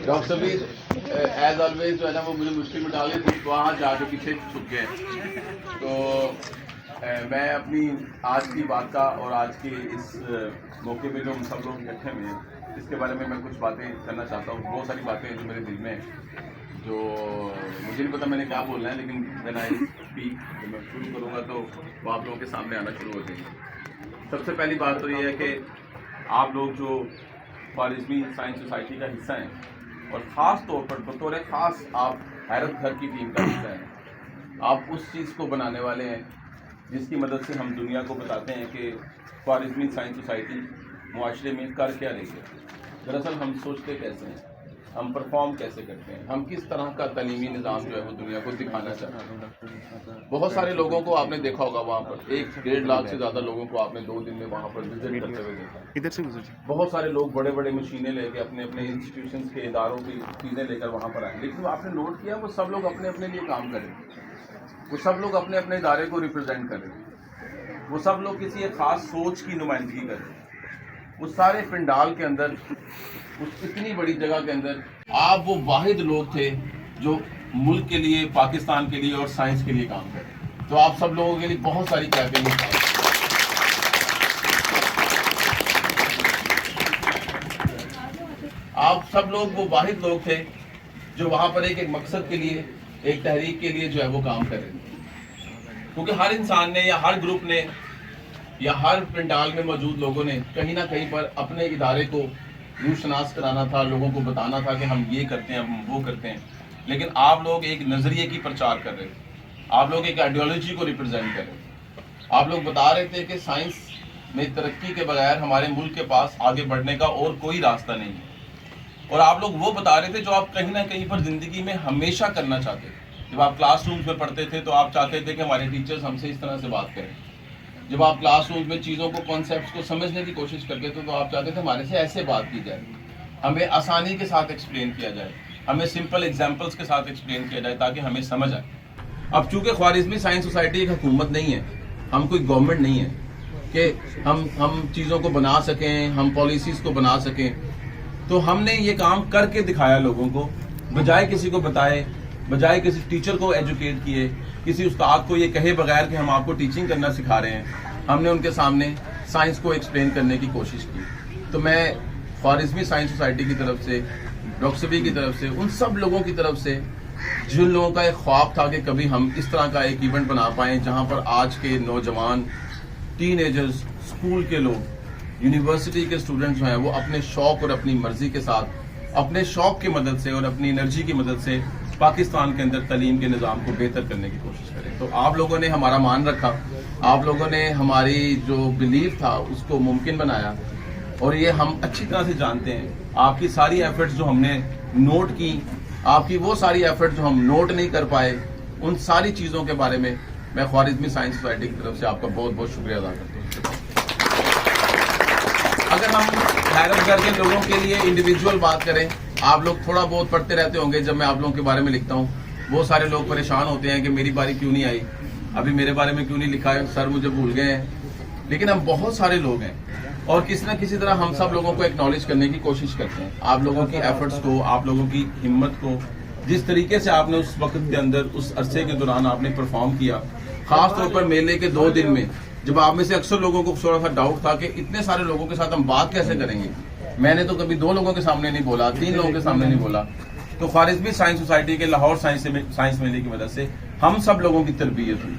Doctor سبیر as always جو ہے نا وہ مجھے مشکل میں ڈال کے وہاں جا کے پیچھے چھپ گئے. تو میں اپنی آج کی بات کا اور آج کے اس موقع پہ جو ہم سب لوگ اکٹھے ہوئے ہیں اس کے بارے میں کچھ باتیں کرنا چاہتا ہوں. بہت ساری باتیں ہیں جو میرے دل میں ہیں, جو مجھے نہیں پتا میں نے کیا بولنا ہے, لیکن وین آئی اسپیک جب میں شروع کروں گا تو وہ آپ لوگوں کے سامنے آنا شروع ہو جائیں گے. سب سے پہلی بات تو یہ ہے کہ آپ لوگ جو خوارزمی سائنس سوسائٹی کا حصہ ہیں, اور خاص طور پر بطور خاص آپ حیرت گھر کی ٹیم کا حصہ ہیں. آپ اس چیز کو بنانے والے ہیں جس کی مدد سے ہم دنیا کو بتاتے ہیں کہ خوارزمی سائنس سوسائٹی معاشرے میں کر کیا رہی ہے. دراصل ہم سوچتے کیسے ہیں, ہم پرفارم کیسے کرتے ہیں, ہم کس طرح کا تعلیمی نظام جو ہے وہ دنیا کو دکھانا چاہتے ہیں. بہت سارے لوگوں کو آپ نے دیکھا ہوگا وہاں پر 1-1.5 لاکھ سے زیادہ لوگوں کو آپ نے 2 دن میں وہاں پر وزٹ کرتے ہوئے دیکھا. بہت سارے لوگ بڑے بڑے مشینیں لے کے اپنے اپنے انسٹیٹیوشنس کے اداروں کی چیزیں لے کر وہاں پر آئے, لیکن آپ نے نوٹ کیا وہ سب لوگ اپنے اپنے لیے کام کریں, وہ سب لوگ اپنے اپنے ادارے کو ریپرزینٹ کریں, وہ سب لوگ کسی ایک خاص سوچ کی نمائندگی کریں. اس سارے پنڈال کے اندر, اس اتنی بڑی جگہ کے اندر آپ وہ واحد لوگ تھے جو ملک کے لیے, پاکستان کے لیے اور سائنس کے لیے کام کریں. تو آپ سب لوگوں کے لیے بہت ساری کیفیں. آپ سب لوگ وہ واحد لوگ تھے جو وہاں پر ایک مقصد کے لیے, ایک تحریک کے لیے جو ہے وہ کام کر رہے تھے. کیونکہ ہر انسان نے یا ہر گروپ نے یا ہر پنڈال میں موجود لوگوں نے کہیں نہ کہیں پر اپنے ادارے کو روح شناس کرانا تھا, لوگوں کو بتانا تھا کہ ہم یہ کرتے ہیں, ہم وہ کرتے ہیں. لیکن آپ لوگ ایک نظریے کی پرچار کر رہے تھے, آپ لوگ ایک آئیڈیالوجی کو ریپرزینٹ کر رہے تھے. آپ لوگ بتا رہے تھے کہ سائنس میں ترقی کے بغیر ہمارے ملک کے پاس آگے بڑھنے کا اور کوئی راستہ نہیں ہے. اور آپ لوگ وہ بتا رہے تھے جو آپ کہیں نہ کہیں پر زندگی میں ہمیشہ کرنا چاہتے تھے. جب آپ کلاس رومز میں پڑھتے تھے تو آپ چاہتے تھے کہ ہمارے ٹیچرز ہم سے اس طرح سے بات کریں. جب آپ کلاس رومز میں چیزوں کو, کانسیپٹس کو سمجھنے کی کوشش کرتے تھے تو آپ چاہتے تھے ہمارے سے ایسے بات کی جائے, ہمیں آسانی کے ساتھ ایکسپلین کیا جائے, ہمیں سمپل ایگزامپلس کے ساتھ ایکسپلین کیا جائے تاکہ ہمیں سمجھ آئے. اب چونکہ خوارزمی سائنس سوسائٹی ایک حکومت نہیں ہے, ہم کوئی گورنمنٹ نہیں ہے کہ ہم چیزوں کو بنا سکیں, ہم پالیسیز کو بنا سکیں. تو ہم نے یہ کام کر کے دکھایا لوگوں کو, بجائے کسی کو بتائے, بجائے کسی ٹیچر کو ایجوکیٹ کیے, کسی استاد کو یہ کہے بغیر کہ ہم آپ کو ٹیچنگ کرنا سکھا رہے ہیں, ہم نے ان کے سامنے سائنس کو ایکسپلین کرنے کی کوشش کی. تو میں خوارزمی سائنس سوسائٹی کی طرف سے, ڈاکٹر سبی کی طرف سے, ان سب لوگوں کی طرف سے جن لوگوں کا ایک خواب تھا کہ کبھی ہم اس طرح کا ایک ایونٹ بنا پائیں جہاں پر آج کے نوجوان, ٹین ایجرز, اسکول کے لوگ, یونیورسٹی کے اسٹوڈنٹس جو ہیں وہ اپنے شوق اور اپنی مرضی کے ساتھ, اپنے شوق کی مدد سے اور اپنی انرجی کی مدد سے پاکستان کے اندر تعلیم کے نظام کو بہتر کرنے کی کوشش کریں. تو آپ لوگوں نے ہمارا مان رکھا, آپ لوگوں نے ہماری جو بلیف تھا اس کو ممکن بنایا, اور یہ ہم اچھی طرح سے جانتے ہیں. آپ کی ساری ایفرٹس جو ہم نے نوٹ کی, آپ کی وہ ساری ایفرٹس جو ہم نوٹ نہیں کر پائے, ان ساری چیزوں کے بارے میں میں خوارزمی سائنس سوسائٹی کی طرف سے آپ کا بہت بہت شکریہ ادا کرتا ہوں. اگر ہم حیرت گھر کے لوگوں کے لیے انڈیویجول بات کریں, آپ لوگ تھوڑا بہت پڑھتے رہتے ہوں گے. جب میں آپ لوگوں کے بارے میں لکھتا ہوں بہت سارے لوگ پریشان ہوتے ہیں کہ میری باری کیوں نہیں آئی, ابھی میرے بارے میں کیوں نہیں لکھا ہے, سر مجھے بھول گئے ہیں. لیکن ہم بہت سارے لوگ ہیں اور کسی نہ کسی طرح ہم سب لوگوں کو ایکنالج کرنے کی کوشش کرتے ہیں. آپ لوگوں کی ایفرٹس کو, آپ لوگوں کی ہمت کو, جس طریقے سے آپ نے اس وقت کے اندر, اس عرصے کے دوران آپ نے پرفارم کیا, خاص طور پر میلے کے 2 دن میں, جب آپ میں سے اکثر لوگوں کو تھوڑا سا ڈاؤٹ تھا کہ اتنے سارے لوگوں کے ساتھ ہم بات کیسے کریں گے. میں نے تو کبھی 2 لوگوں کے سامنے نہیں بولا, 3 لوگوں کے سامنے نہیں بولا. تو خوارزمی سائنس سوسائٹی کے لاہور سائنس میلے کی مدد سے ہم سب لوگوں کی تربیت ہوئی.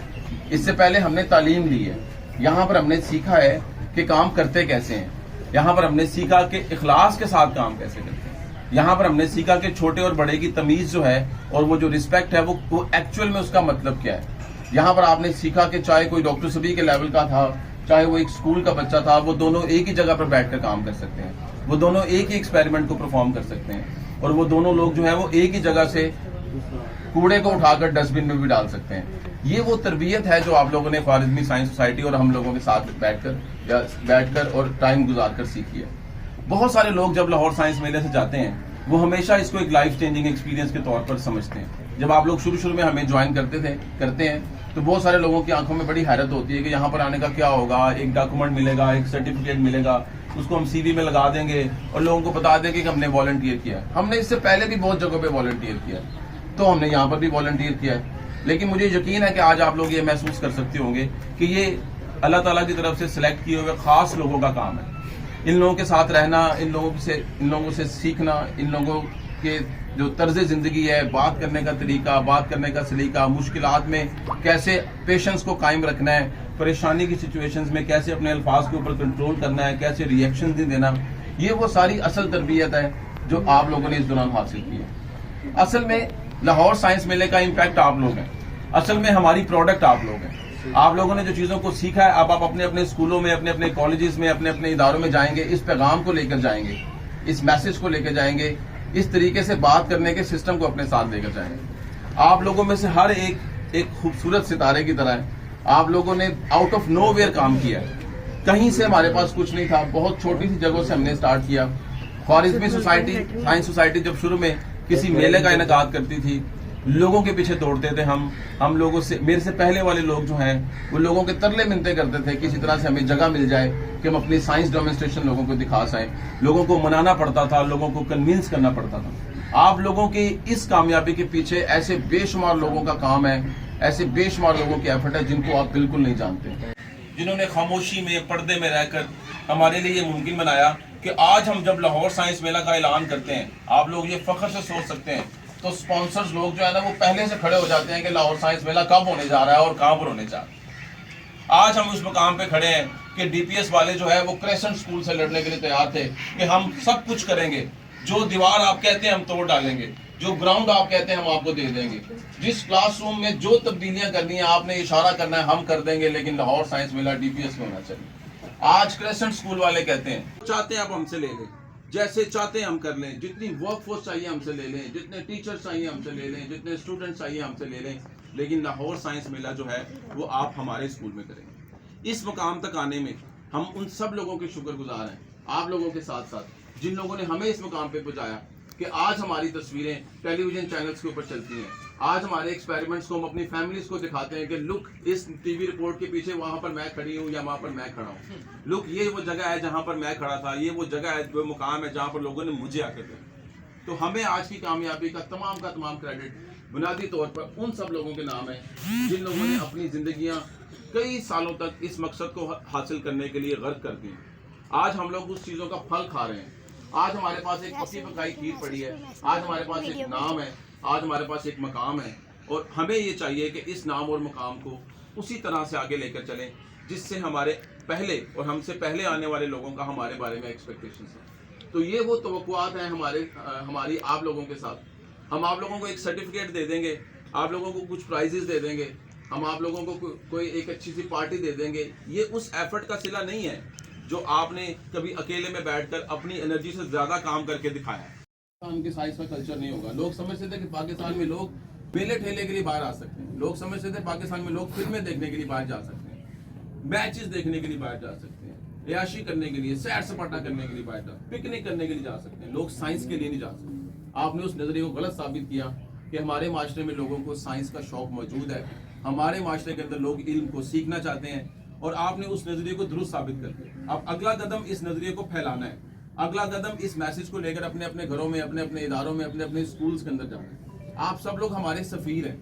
اس سے پہلے ہم نے تعلیم لی ہے, یہاں پر ہم نے سیکھا ہے کہ کام کرتے کیسے ہیں, یہاں پر ہم نے سیکھا کہ اخلاص کے ساتھ کام کیسے کرتے ہیں, یہاں پر ہم نے سیکھا کہ چھوٹے اور بڑے کی تمیز جو ہے اور وہ جو رسپیکٹ ہے وہ ایکچوئل میں اس کا مطلب کیا ہے. یہاں پر آپ نے سیکھا کہ چاہے کوئی ڈاکٹر سبی کے لیول کا تھا, چاہے وہ ایک اسکول کا بچہ تھا, وہ دونوں ایک ہی جگہ پر بیٹھ کر کام کر سکتے ہیں, وہ دونوں ایک ہی ایکسپیریمنٹ کو پرفارم کر سکتے ہیں, اور وہ دونوں لوگ جو ہیں وہ ایک ہی جگہ سے کوڑے کو اٹھا کر ڈسٹ بن میں بھی ڈال سکتے ہیں. یہ وہ تربیت ہے جو آپ لوگوں نے خوارزمی سائنس سوسائٹی اور ہم لوگوں کے ساتھ بیٹھ کر اور ٹائم گزار کر سیکھی ہے. بہت سارے لوگ جب لاہور سائنس میلے سے جاتے ہیں وہ ہمیشہ اس کو ایک لائف چینجنگ ایکسپیرینس کے طور پر سمجھتے ہیں. جب آپ لوگ شروع میں ہمیں جوائن کرتے ہیں تو بہت سارے لوگوں کی آنکھوں میں بڑی حیرت ہوتی ہے کہ یہاں پر آنے کا کیا ہوگا, ایک ڈاکومنٹ ملے گا, ایک سرٹیفکیٹ ملے گا, اس کو ہم سی وی میں لگا دیں گے اور لوگوں کو بتا دیں گے کہ ہم نے والنٹیئر کیا ہے. ہم نے اس سے پہلے بھی بہت جگہوں پہ والنٹیئر کیا ہے, تو ہم نے یہاں پر بھی والنٹیئر کیا ہے. لیکن مجھے یقین ہے کہ آج آپ لوگ یہ محسوس کر سکتے ہوں گے کہ یہ اللہ تعالیٰ کی طرف سے سلیکٹ کیے ہوئے خاص لوگوں کا کام ہے. ان لوگوں کے ساتھ رہنا, ان لوگوں سے سیکھنا, ان لوگوں کے جو طرز زندگی ہے, بات کرنے کا طریقہ, بات کرنے کا سلیقہ, مشکلات میں کیسے پیشنس کو قائم رکھنا ہے, پریشانی کی سچویشنز میں کیسے اپنے الفاظ کے اوپر کنٹرول کرنا ہے, کیسے ریئیکشن نہیں دینا, یہ وہ ساری اصل تربیت ہے جو آپ لوگوں نے اس دوران حاصل کی ہے. اصل میں لاہور سائنس میلے کا امپیکٹ آپ لوگ ہیں, اصل میں ہماری پروڈکٹ آپ لوگ ہیں. آپ لوگوں نے جو چیزوں کو سیکھا ہے, اب آپ اپنے اپنے اسکولوں میں, اپنے اپنے کالجز میں, اپنے اپنے اداروں میں جائیں گے, اس پیغام کو لے کر جائیں گے, اس میسج کو لے کر جائیں گے, اس طریقے سے بات کرنے کے سسٹم کو اپنے ساتھ لے کر جائیں گے. آپ لوگوں میں سے ہر ایک خوبصورت ستارے کی طرح ہے. آپ لوگوں نے آؤٹ آف نو ویئر کام کیا ہے. کہیں سے ہمارے پاس کچھ نہیں تھا, بہت چھوٹی سی جگہوں سے ہم نے اسٹارٹ کیا. خوارزمی سوسائٹی, سائنس سوسائٹی جب شروع میں کسی میلے کا انعقاد کرتی تھی, لوگوں کے پیچھے دوڑتے تھے ہم لوگوں سے, میرے سے پہلے والے لوگ جو ہیں وہ لوگوں کے ترلے منتے کرتے تھے کسی طرح سے ہمیں جگہ مل جائے کہ ہم اپنی سائنس ڈیمونسٹریشن لوگوں کو دکھا سکیں. لوگوں کو منانا پڑتا تھا, لوگوں کو کنونس کرنا پڑتا تھا. آپ لوگوں کی اس کامیابی کے پیچھے ایسے بے شمار لوگوں کا کام ہے, ایسے بے شمار لوگوں کی ایفرٹ ہے جن کو آپ بالکل نہیں جانتے, جنہوں نے خاموشی میں, پردے میں رہ کر ہمارے لیے یہ ممکن بنایا کہ آج ہم جب لاہور سائنس میلہ کا اعلان کرتے ہیں, آپ لوگ یہ فخر سے سوچ سکتے ہیں, تو سپانسرز لوگ جو ہے نا وہ پہلے سے کھڑے ہو جاتے ہیں کہ لاہور سائنس میلہ کب ہونے جا رہا ہے اور کہاں پر ہونے جا رہا ہے. آج ہم اس مقام پہ کھڑے ہیں کہ ڈی پی ایس والے جو ہے وہ کریسنٹ اسکول سے لڑنے کے لیے تیار تھے کہ ہم سب کچھ کریں گے, جو دیوار آپ کہتے ہیں ہم توڑ ڈالیں گے, جو گراؤنڈ آپ کہتے ہیں ہم آپ کو دے دیں گے, جس کلاس روم میں جو تبدیلیاں کرنی ہیں آپ نے اشارہ کرنا ہے ہم کر دیں گے, لیکن لاہور سائنس میلہ ڈی پی ایس میں ہونا چاہیے. آج کریسنٹ اسکول والے کہتے ہیں چاہتے ہیں آپ ہم سے لے لیں, جیسے چاہتے ہیں ہم کر لیں, جتنی ورک فورس چاہیے ہم سے لے لیں, جتنے ٹیچرز چاہیے ہم سے لے لیں, جتنے اسٹوڈنٹس چاہیے ہم سے لے لیں, لیکن لاہور سائنس میلہ جو ہے وہ آپ ہمارے اسکول میں کریں گے. اس مقام تک آنے میں ہم ان سب لوگوں کے شکر گزار ہیں, آپ لوگوں کے ساتھ ساتھ جن لوگوں نے ہمیں اس مقام پہ پہنچایا کہ آج ہماری تصویریں ٹیلی ویژن چینلز کے اوپر چلتی ہیں. آج ہمارے ایکسپیریمنٹس کو ہم اپنی فیملیز کو دکھاتے ہیں کہ لک اس ٹی وی رپورٹ کے پیچھے وہاں پر میں کھڑی ہوں یا وہاں پر میں کھڑا ہوں, لک یہ وہ جگہ ہے جہاں پر میں کھڑا تھا, یہ وہ جگہ ہے, وہ مقام ہے جہاں پر لوگوں نے مجھے آ کے دیا. تو ہمیں آج کی کامیابی کا تمام کریڈٹ بنیادی طور پر ان سب لوگوں کے نام ہے جن لوگوں نے اپنی زندگیاں کئی سالوں تک اس مقصد کو حاصل کرنے کے لیے غرق کر دی. آج ہم لوگ اس چیزوں کا پھل کھا رہے ہیں. آج ہمارے پاس ایک پکی پکائی کھیر پڑی ہے, آج ہمارے پاس ایک نام ہے, آج ہمارے پاس ایک مقام ہے, اور ہمیں یہ چاہیے کہ اس نام اور مقام کو اسی طرح سے آگے لے کر چلیں جس سے ہمارے پہلے اور ہم سے پہلے آنے والے لوگوں کا ہمارے بارے میں ایکسپیکٹیشنز ہیں. تو یہ وہ توقعات ہیں ہماری آپ لوگوں کے ساتھ. ہم آپ لوگوں کو ایک سرٹیفکیٹ دے دیں گے, آپ لوگوں کو کچھ پرائزز دے دیں گے, ہم آپ لوگوں کو کوئی ایک اچھی سی پارٹی دے دیں گے. یہ اس ایفرٹ کا صلہ نہیں ہے جو آپ نے کبھی اکیلے میں بیٹھ کر اپنی انرجی سے زیادہ کام کر کے دکھایا ہے. پاکستان کے سائنس کا کلچر نہیں ہوگا. لوگ سمجھتے تھے کہ پاکستان میں لوگ میلے ٹھیلے کے لیے باہر آ سکتے ہیں, لوگ سمجھتے تھے پاکستان میں لوگ فلمیں دیکھنے کے لیے باہر جا سکتے ہیں, میچز دیکھنے کے لیے باہر جا سکتے ہیں, عیاشی کرنے کے لیے, سیر سپاٹا کرنے کے لیے باہر جا, پکنک کرنے کے لیے جا سکتے ہیں, لوگ سائنس کے لیے نہیں جا سکتے. آپ نے اس نظریے کو غلط ثابت کیا کہ ہمارے معاشرے میں لوگوں کو سائنس کا شوق موجود ہے, ہمارے معاشرے کے اندر لوگ علم کو سیکھنا چاہتے ہیں, اور آپ نے اس نظریے کو درست ثابت کر دیا. اب اگلا قدم اس نظریے کو پھیلانا ہے, اگلا قدم اس میسج کو لے کر اپنے اپنے گھروں میں, اپنے اپنے اداروں میں, اپنے اپنے اسکولز کے اندر جانا ہے. آپ سب لوگ ہمارے سفیر ہیں.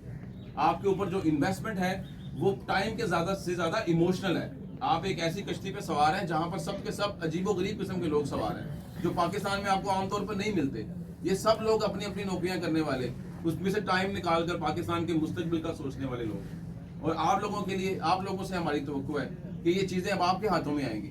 آپ کے اوپر جو انویسٹمنٹ ہے وہ ٹائم کے زیادہ سے زیادہ ایموشنل ہے. آپ ایک ایسی کشتی پہ سوار ہیں جہاں پر سب کے سب عجیب و غریب قسم کے لوگ سوار ہیں جو پاکستان میں آپ کو عام طور پر نہیں ملتے. یہ سب لوگ اپنی اپنی نوکریاں کرنے والے, اس میں سے ٹائم نکال کر پاکستان کے مستقبل کا سوچنے والے لوگ ہیں. اور آپ لوگوں کے لیے, آپ لوگوں سے ہماری توقع ہے کہ یہ چیزیں اب آپ کے ہاتھوں میں آئیں گی.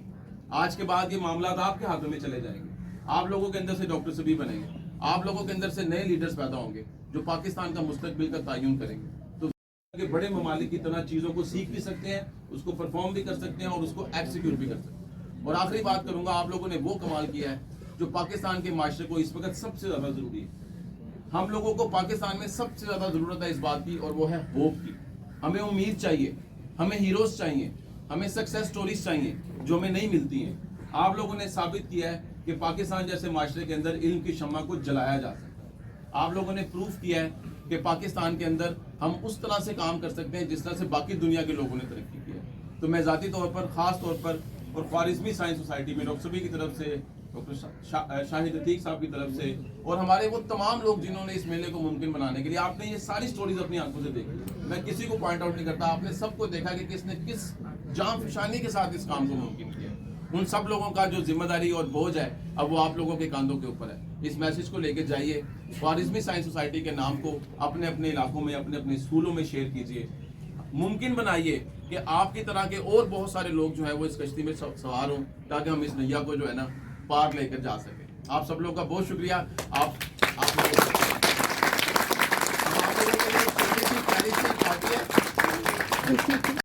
آج کے بعد یہ معاملات آپ کے ہاتھوں میں چلے جائیں گے. آپ لوگوں کے اندر سے ڈاکٹر سبھی بنیں گے, آپ لوگوں کے اندر سے نئے لیڈرز پیدا ہوں گے جو پاکستان کا مستقبل کا تعین کریں گے. تو بڑے ممالک کی طرح چیزوں کو سیکھ بھی سکتے ہیں, اس کو پرفارم بھی کر سکتے ہیں, اور اس کو ایکسیکیوٹ بھی کر سکتے ہیں. اور آخری بات کروں گا, آپ لوگوں نے وہ کمال کیا ہے جو پاکستان کے معاشرے کو اس وقت سب سے زیادہ ضروری ہے. ہم لوگوں کو پاکستان میں سب سے زیادہ ضرورت ہے اس بات کی, اور وہ ہے ہوپ کی. ہمیں امید چاہیے, ہمیں ہیروز چاہیے, ہمیں سکسیس سٹوریز چاہیے جو ہمیں نہیں ملتی ہیں. آپ لوگوں نے ثابت کیا ہے کہ پاکستان جیسے معاشرے کے اندر علم کی شمع کو جلایا جا سکتا ہے. آپ لوگوں نے پروف کیا ہے کہ پاکستان کے اندر ہم اس طرح سے کام کر سکتے ہیں جس طرح سے باقی دنیا کے لوگوں نے ترقی کی ہے. تو میں ذاتی طور پر, خاص طور پر اور خوارزمی سائنس سوسائٹی میں ڈاکٹر سبھی کی طرف سے، ڈاکٹر شاہد عتیق صاحب کی طرف سے، اور ہمارے وہ تمام لوگ جنہوں نے اس میلے کو ممکن بنانے کے لیے، آپ نے یہ ساری سٹوریز اپنی آنکھوں سے دیکھی، میں کسی کو پوائنٹ آؤٹ نہیں کرتا، آپ نے سب کو دیکھا کہ کس نے کس جان فشانی کے ساتھ اس کام کو ممکن کیا. ان سب لوگوں کا جو ذمہ داری اور بوجھ ہے اب وہ آپ لوگوں کے کاندھوں کے اوپر ہے. اس میسج کو لے کے جائیے، خوارزمی سائنس سوسائٹی کے نام کو اپنے اپنے علاقوں میں، اپنے اپنے اسکولوں میں شیئر کیجیے. ممکن بنائیے کہ آپ کی طرح کے اور بہت سارے لوگ جو ہیں وہ اس کشتی میں سوار ہوں، تاکہ ہم اس نیا کو جو ہے نا پار لے کر جا سکیں. آپ سب لوگوں کا بہت شکریہ. آپ لوگوں کے لیے